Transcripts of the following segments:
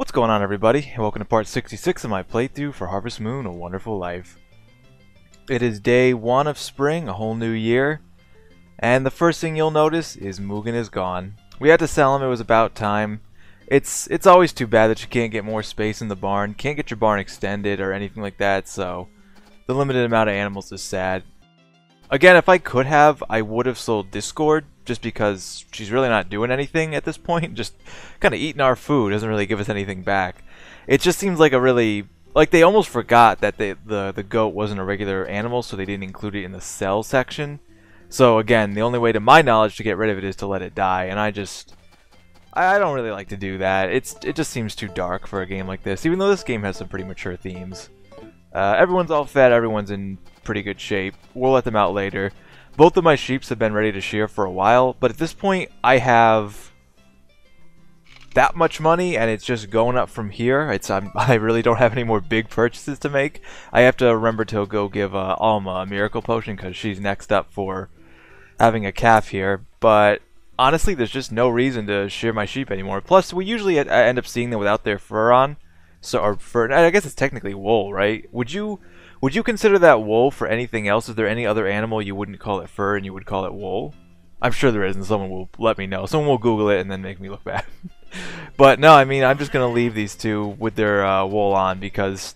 What's going on, everybody? Welcome to part 66 of my playthrough for Harvest Moon: A Wonderful Life. It is day 1 of spring, a whole new year, and the first thing you'll notice is Mugen is gone. We had to sell him, it was about time. It's always too bad that you can't get more space in the barn, can't get your barn extended or anything like that, so the limited amount of animals is sad. Again, if I could have, I would have sold Discord, just because she's really not doing anything at this point, just kind of eating our food, doesn't really give us anything back. It just seems like a really, like they almost forgot that the goat wasn't a regular animal, so they didn't include it in the sell section. So again, the only way to my knowledge to get rid of it is to let it die, and I don't really like to do that. It just seems too dark for a game like this, even though this game has some pretty mature themes. Everyone's all fed, everyone's in pretty good shape. We'll let them out later. Both of my sheeps have been ready to shear for a while, but at this point I have that much money and it's just going up from here. I really don't have any more big purchases to make. I have to remember to go give Alma a miracle potion because she's next up for having a calf here, but honestly there's just no reason to shear my sheep anymore. Plus we usually end up seeing them without their fur on. Or fur, I guess it's technically wool, right? Would you consider that wool for anything else? Is there any other animal you wouldn't call it fur and you would call it wool? I'm sure there is, and someone will let me know. Someone will Google it and then make me look bad. But no, I mean, I'm just going to leave these two with their wool on because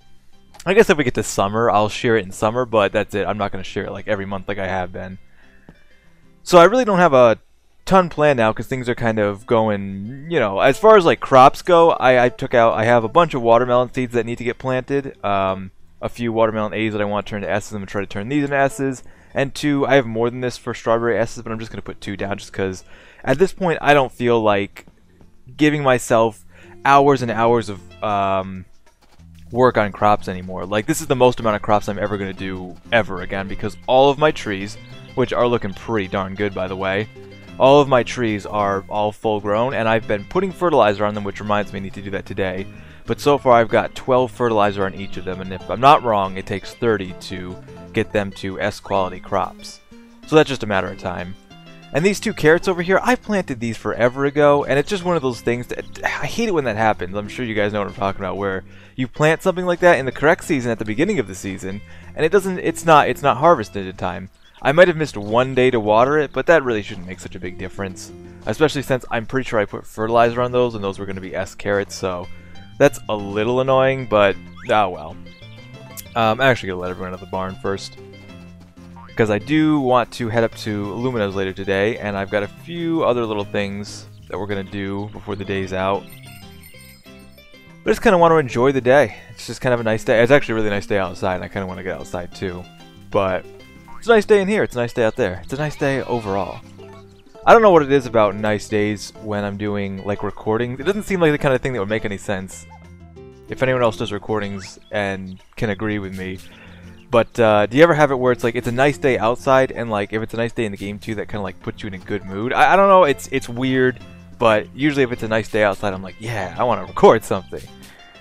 I guess if we get to summer, I'll shear it in summer, but that's it. I'm not going to shear it like every month like I have been. So I really don't have a ton planned now because things are kind of going, you know, as far as like crops go. I have a bunch of watermelon seeds that need to get planted, a few watermelon A's that I want to turn to S's. I'm going to try to turn these into S's, and 2, I have more than this for strawberry S's, but I'm just going to put 2 down just because at this point I don't feel like giving myself hours and hours of work on crops anymore. Like, this is the most amount of crops I'm ever going to do ever again because all of my trees, which are looking pretty darn good by the way, all of my trees are all full grown, and I've been putting fertilizer on them, which reminds me I need to do that today. But so far I've got 12 fertilizer on each of them, and if I'm not wrong, it takes 30 to get them to S quality crops. So that's just a matter of time. And these 2 carrots over here, I planted these forever ago, and it's just one of those things that I hate it when that happens. I'm sure you guys know what I'm talking about, where you plant something like that in the correct season at the beginning of the season, and it's not harvested in time. I might have missed 1 day to water it, but that really shouldn't make such a big difference. Especially since I'm pretty sure I put fertilizer on those, and those were going to be S carrots, so that's a little annoying, but oh well. I'm actually going to let everyone out of the barn first, because I do want to head up to Lumina's later today, and I've got a few other little things that we're going to do before the day's out. But I just kind of want to enjoy the day. It's just kind of a nice day. It's actually a really nice day outside, and I kind of want to get outside too. But it's a nice day in here, it's a nice day out there. It's a nice day overall. I don't know what it is about nice days when I'm doing like recordings. It doesn't seem like the kind of thing that would make any sense. If anyone else does recordings and can agree with me. But do you ever have it where it's like it's a nice day outside, and like if it's a nice day in the game too, that kind of like puts you in a good mood? I don't know, it's weird, but usually if it's a nice day outside, I'm like, yeah, I want to record something.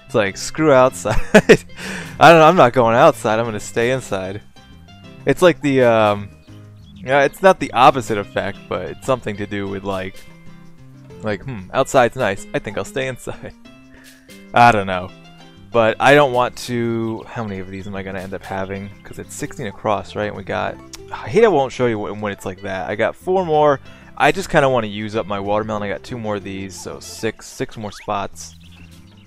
It's like, screw outside. I don't know, I'm not going outside, I'm going to stay inside. It's like the, yeah, it's not the opposite effect, but it's something to do with like, outside's nice, I think I'll stay inside. I don't know. But I don't want to, how many of these am I going to end up having? Because it's 16 across, right? And we got, I hate I won't show you when it's like that. I got 4 more. I just kind of want to use up my watermelon. I got 2 more of these, so 6 more spots.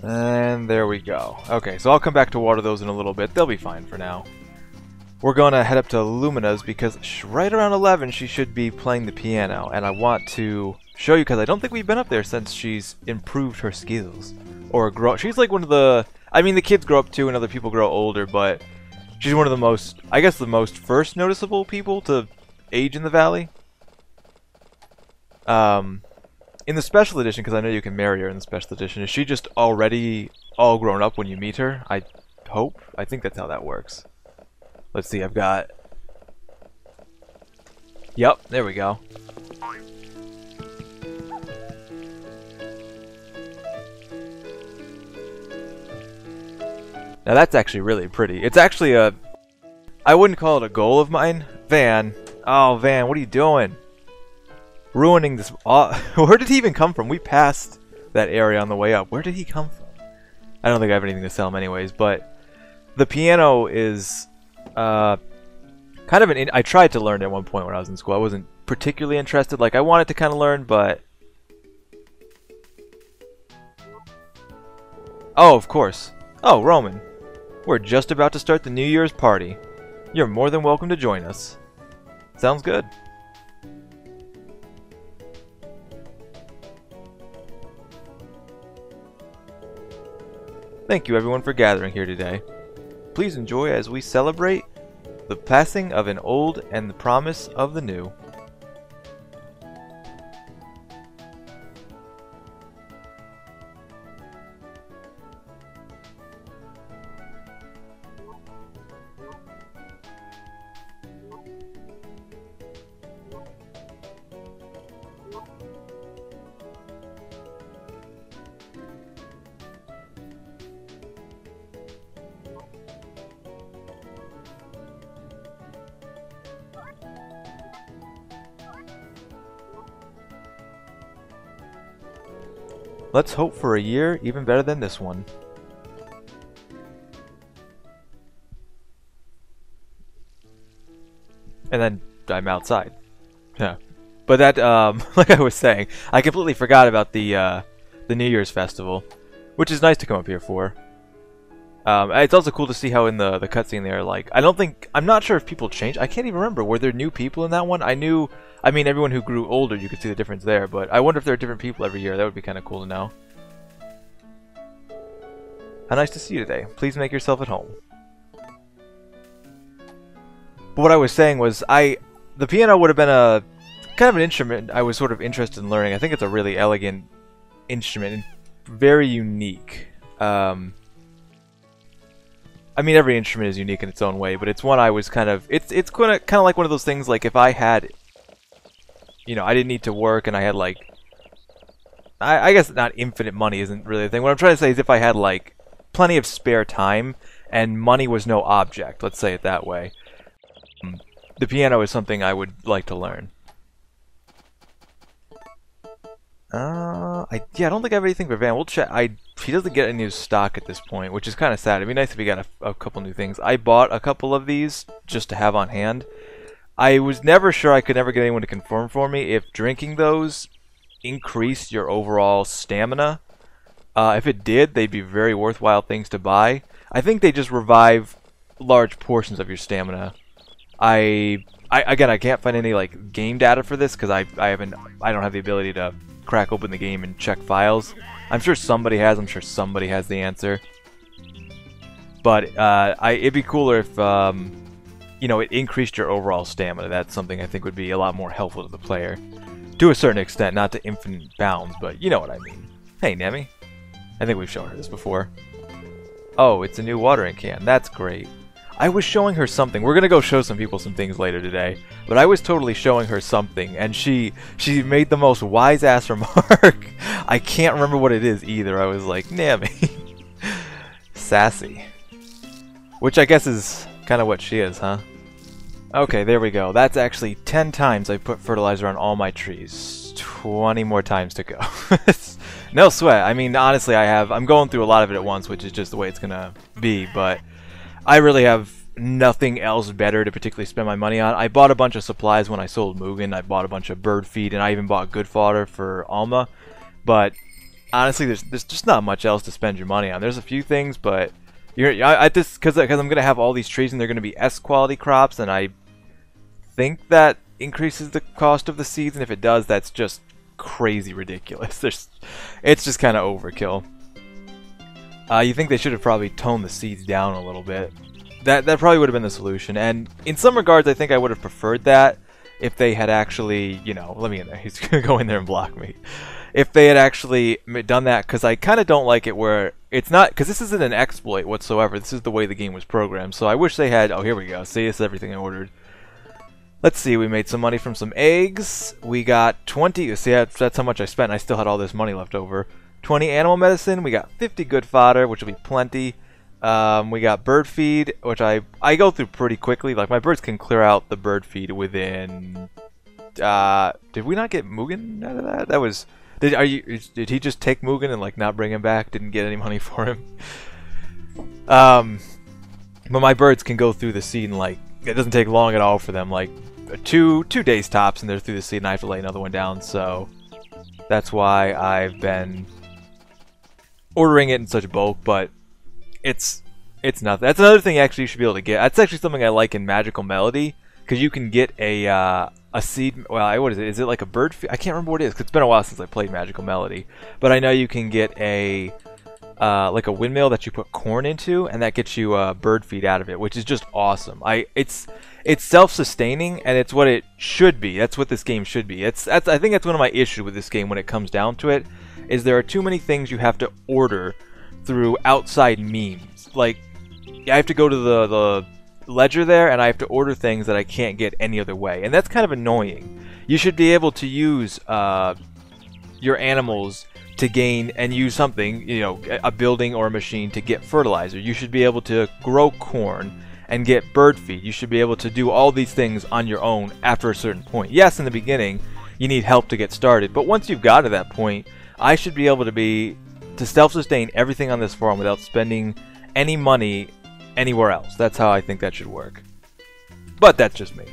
And there we go. Okay, so I'll come back to water those in a little bit. They'll be fine for now. We're going to head up to Lumina's because right around 11 she should be playing the piano, and I want to show you because I don't think we've been up there since she's improved her skills. Or grow. She's like one of the, I mean the kids grow up too and other people grow older, but she's one of the most, I guess the most first noticeable people to age in the valley. In the special edition, because I know you can marry her in the special edition, is she just already all grown up when you meet her? I hope. I think that's how that works. Let's see, I've got... Yep, there we go. Now that's actually really pretty. It's actually a... I wouldn't call it a goal of mine. Van. Oh, Van, what are you doing? Ruining this... Where did he even come from? We passed that area on the way up. Where did he come from? I don't think I have anything to sell him anyways, but the piano is kind of I tried to learn it at one point when I was in school. I wasn't particularly interested. Like, I wanted to kind of learn, but... Oh, of course. Oh, Roman. We're just about to start the New Year's party. You're more than welcome to join us. Sounds good. Thank you everyone for gathering here today. Please enjoy as we celebrate the passing of an old and the promise of the new. Let's hope for a year even better than this one. And then I'm outside. Yeah. But that, like I was saying, I completely forgot about the New Year's festival, which is nice to come up here for. It's also cool to see how in the cutscene there, like, I'm not sure if people changed. I can't even remember. Were there new people in that one? I mean, everyone who grew older, you could see the difference there, but I wonder if there are different people every year. That would be kind of cool to know. How nice to see you today. Please make yourself at home. But what I was saying was, the piano would have been a kind of an instrument I was sort of interested in learning. I think it's a really elegant instrument and very unique. I mean, every instrument is unique in its own way, but it's one I was kind of... It's kind of like one of those things, like, if I had... You know, I didn't need to work, and I had, like... I guess not infinite money isn't really the thing. What I'm trying to say is if I had, like, plenty of spare time, and money was no object, let's say it that way, the piano is something I would like to learn. Yeah, I don't think I have anything for Van. We'll check. He doesn't get any new stock at this point, which is kind of sad. It'd be nice if he got a couple new things. I bought a couple of these just to have on hand. I was never sure I could never get anyone to confirm for me if drinking those increased your overall stamina. If it did, they'd be very worthwhile things to buy. I think they just revive large portions of your stamina. Again, I can't find any like game data for this because I don't have the ability to crack open the game and check files. I'm sure somebody has. I'm sure somebody has the answer. But it'd be cooler if you know, it increased your overall stamina. That's something I think would be a lot more helpful to the player, to a certain extent, not to infinite bounds, but you know what I mean. Hey, Nemi. I think we've shown her this before. Oh, it's a new watering can. That's great. I was showing her something. We're gonna go show some people some things later today, but I was totally showing her something, and she made the most wise-ass remark. I can't remember what it is either. I was like, Nami. Sassy. Which I guess is kind of what she is, huh? Okay, there we go. That's actually 10 times I put fertilizer on all my trees. 20 more times to go. No sweat. I mean, honestly, I'm going through a lot of it at once, which is just the way it's gonna be, but I really have nothing else better to particularly spend my money on. I bought a bunch of supplies when I sold Mugen. I bought a bunch of bird feed, and I even bought good fodder for Alma. But honestly, there's just not much else to spend your money on. There's a few things, but because I'm gonna have all these trees and they're gonna be S quality crops, and I think that increases the cost of the seeds, and if it does, that's just crazy ridiculous. It's just kind of overkill. You think they should have probably toned the seeds down a little bit. That probably would have been the solution, and in some regards I think I would have preferred that if they had actually, you know, let me in there, he's gonna go in there and block me. If they had actually done that, because I kind of don't like it where it's not, because this isn't an exploit whatsoever, this is the way the game was programmed, so I wish they had, oh here we go, see, this is everything I ordered. Let's see, we made some money from some eggs, we got 20, see that's how much I spent, and I still had all this money left over. 20 animal medicine, we got 50 good fodder, which will be plenty. We got bird feed, which I go through pretty quickly. Like, my birds can clear out the bird feed within... did we not get Mugen out of that? That was Did he just take Mugen and like not bring him back? Didn't get any money for him. But my birds can go through the seed and like it doesn't take long at all for them. Like two days tops, and they're through the seed, and I have to lay another one down. So that's why I've been ordering it in such bulk. But it's nothing. That's another thing actually you should be able to get. That's actually something I like in Magical Melody, because you can get a seed. Well, what is it? Is it like a bird feed? I can't remember what it is, because it's been a while since I played Magical Melody. But I know you can get a like a windmill that you put corn into, and that gets you a bird feed out of it, which is just awesome. It's self-sustaining, and it's what it should be. That's what this game should be. I think that's one of my issues with this game when it comes down to it, is there are too many things you have to order through outside means. Like, I have to go to the ledger there, and I have to order things that I can't get any other way, and that's kind of annoying. You should be able to use your animals to gain and use something, you know, a building or a machine to get fertilizer. You should be able to grow corn and get bird feed. You should be able to do all these things on your own after a certain point. Yes, in the beginning you need help to get started, but once you've got to that point, I should be able to self-sustain everything on this farm without spending any money anywhere else. That's how I think that should work. But that's just me.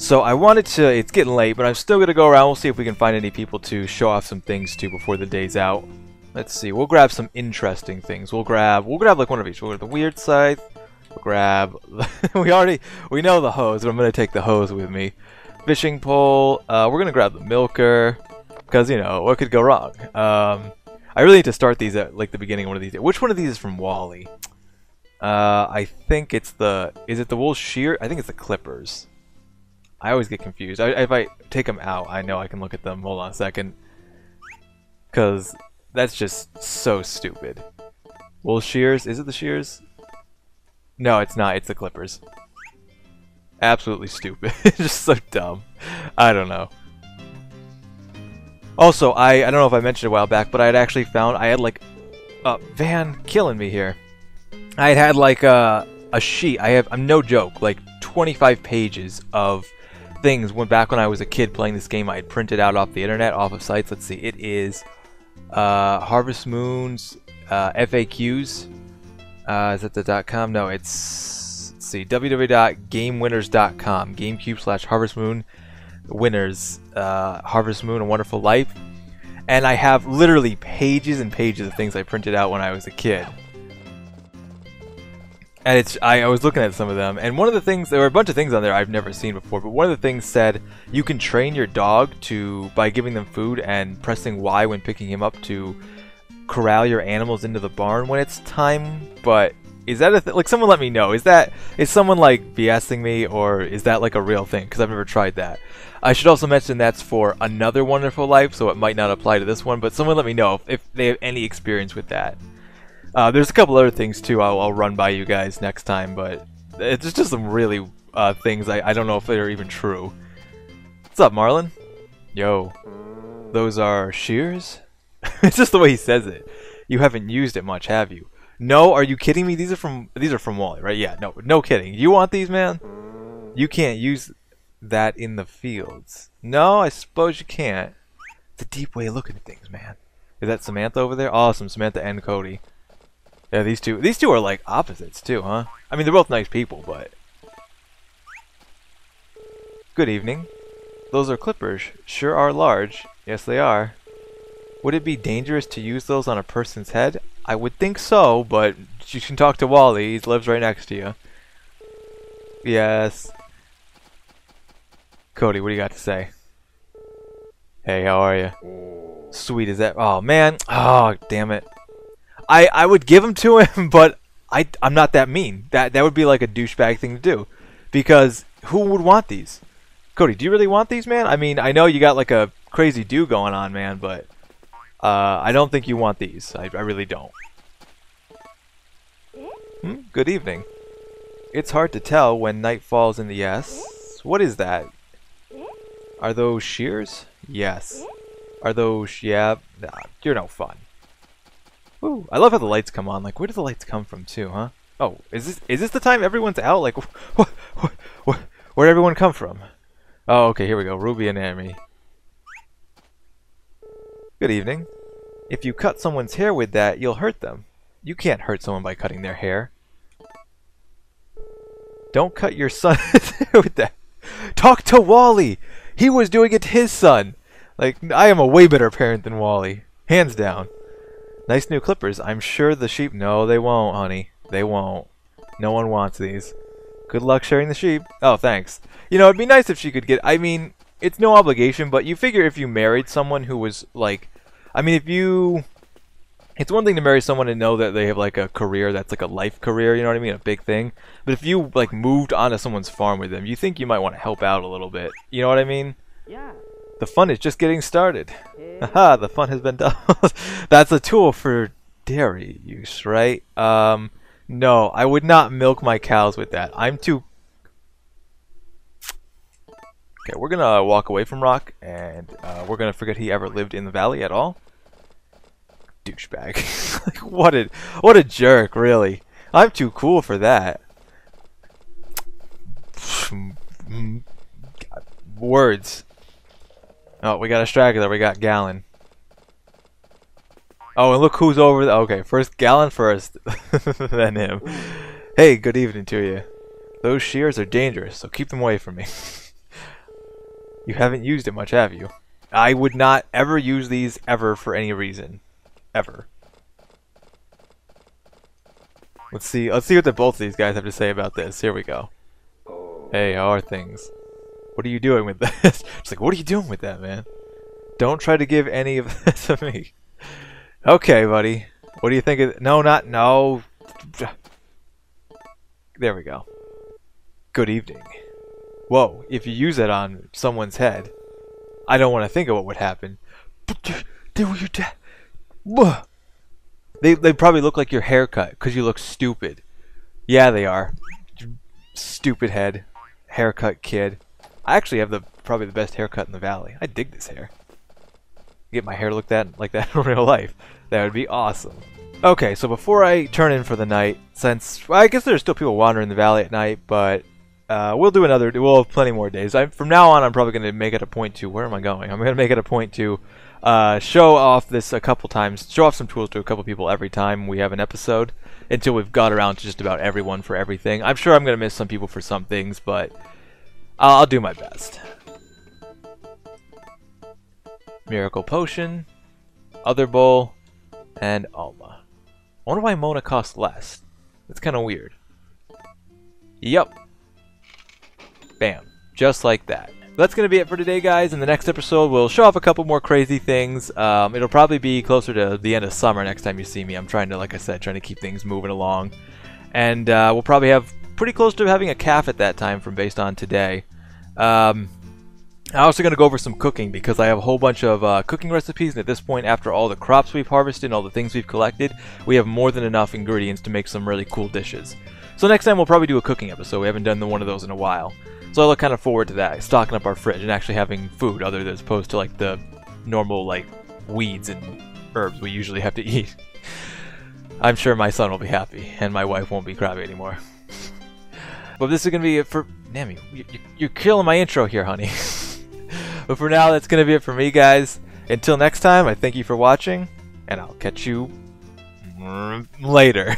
So I wanted to, it's getting late, but I'm still going to go around. We'll see if we can find any people to show off some things to before the day's out. Let's see, we'll grab some interesting things. We'll grab like one of each. We'll go to the weird scythe. We'll grab, we know the hose, but I'm going to take the hose with me. Fishing pole. We're going to grab the milker, because, you know, what could go wrong? I really need to start these at like the beginning of one of these. Which one of these is from Wally? I think it's is it the wool shear? I think it's the clippers. I always get confused. If I take them out, I know I can look at them. Hold on a second. Because that's just so stupid. Wool shears? Is it the shears? No, it's not. It's the clippers. Absolutely stupid. Just so dumb. I don't know. Also, I don't know if I mentioned a while back, but I had actually found, I had like, Van killing me here. I had like a sheet. I'm no joke, like 25 pages of things back when I was a kid playing this game. I had printed out off the internet, off of sites. Let's see, it is Harvest Moon's FAQs. Is that the .com? No, it's, let's see, www.gamewinners.com. GameCube/Harvest Moon winners, Harvest Moon: A Wonderful Life. And I have literally pages and pages of things I printed out when I was a kid. And I was looking at some of them, and one of the things, there were a bunch of things on there I've never seen before, but one of the things said you can train your dog by giving them food and pressing Y when picking him up to corral your animals into the barn when it's time. But is that like, someone let me know, is someone like BSing me, or is that like a real thing? Because I've never tried that. I should also mention that's for Another Wonderful Life, so it might not apply to this one, but someone let me know if they have any experience with that. There's a couple other things too I'll run by you guys next time, but it's just some really things I don't know if they're even true. What's up, Marlon? Yo. Those are shears? It's just the way he says it. You haven't used it much, have you? No, are you kidding me? These are from Wally, right? Yeah, no kidding. You want these, man? You can't use that in the fields. No, I suppose you can't. It's a deep way of looking at things, man. Is that Samantha over there? Awesome, Samantha and Cody. Yeah, these two are like opposites too, huh? I mean, they're both nice people, but... Good evening. Those are clippers. Sure are large. Yes, they are. Would it be dangerous to use those on a person's head? I would think so, but you can talk to Wally. He lives right next to you. Yes. Cody, what do you got to say? Hey, how are you? Sweet as that. Oh, man. Oh, damn it. I would give them to him, but I'm not that mean. That would be like a douchebag thing to do. Because who would want these? Cody, do you really want these, man? I mean, I know you got like a crazy do going on, man, but I don't think you want these. I really don't. Good evening. It's hard to tell when night falls in the yes. What is that? Are those shears? Yes. Are those... Yeah. Nah, you're no fun. Ooh, I love how the lights come on. Like, where do the lights come from, too, huh? Oh, is this the time everyone's out? Like, where'd everyone come from? Oh, okay, here we go. Ruby and Amy. Good evening. If you cut someone's hair with that, you'll hurt them. You can't hurt someone by cutting their hair. Don't cut your son's hair with that. Talk to Wally! He was doing it to his son! Like, I am a way better parent than Wally. Hands down. Nice new clippers. I'm sure the sheep... No, they won't, honey. They won't. No one wants these. Good luck sharing the sheep. Oh, thanks. You know, it'd be nice if she could get... I mean, it's no obligation, but you figure if you married someone who was, like... I mean, if you... It's one thing to marry someone and know that they have, like, a career that's, like, a life career, you know what I mean? A big thing. But if you, like, moved onto someone's farm with them, you think you might want to help out a little bit. You know what I mean? Yeah. The fun is just getting started. Haha, the fun has been done. That's a tool for dairy use, right? No, I would not milk my cows with that. I'm too... Okay, we're gonna walk away from Rock, and we're gonna forget he ever lived in the valley at all. Douchebag. Like, what a jerk, really. I'm too cool for that. God, words. Oh, we got a straggler. We got Gallon. Oh, and look who's over there. Okay, first Gallon first, then him. Hey, good evening to you. Those shears are dangerous, so keep them away from me. You haven't used it much, have you? I would not ever use these ever for any reason. Ever. Let's see what the both of these guys have to say about this. Here we go. Hey, how are things? What are you doing with this? It's like, what are you doing with that, man? Don't try to give any of this to me. Okay, buddy. What do you think of... No. There we go. Good evening. Whoa, if you use it on someone's head, I don't want to think of what would happen. They were your dad. They probably look like your haircut because you look stupid. Yeah, they are. Stupid head. Haircut kid. I actually have probably the best haircut in the valley. I dig this hair. Get my hair looked at like that in real life. That would be awesome. Okay, so before I turn in for the night, since well, I guess there's still people wandering the valley at night, but we'll have plenty more days. From now on, I'm probably going to make it a point to... Where am I going? I'm going to make it a point to show off this a couple times. Show off some tools to a couple people every time we have an episode. Until we've got around to just about everyone for everything. I'm sure I'm going to miss some people for some things, but I'll do my best. Miracle Potion, Other Bowl, and Alma. I wonder why Mona costs less. That's kind of weird. Yup. Bam. Just like that. That's going to be it for today, guys. In the next episode, we'll show off a couple more crazy things. It'll probably be closer to the end of summer next time you see me. I'm trying to, like I said, trying to keep things moving along. And we'll probably have pretty close to having a calf at that time from based on today. I'm also going to go over some cooking because I have a whole bunch of cooking recipes, and at this point, after all the crops we've harvested and all the things we've collected, we have more than enough ingredients to make some really cool dishes. So next time we'll probably do a cooking episode. We haven't done one of those in a while. So I look kind of forward to that, stocking up our fridge and actually having food other than as opposed to like the normal like weeds and herbs we usually have to eat. I'm sure my son will be happy and my wife won't be crabby anymore. But this is going to be it for... Damn, you're killing my intro here, honey. But for now, that's going to be it for me, guys. Until next time, I thank you for watching, and I'll catch you later.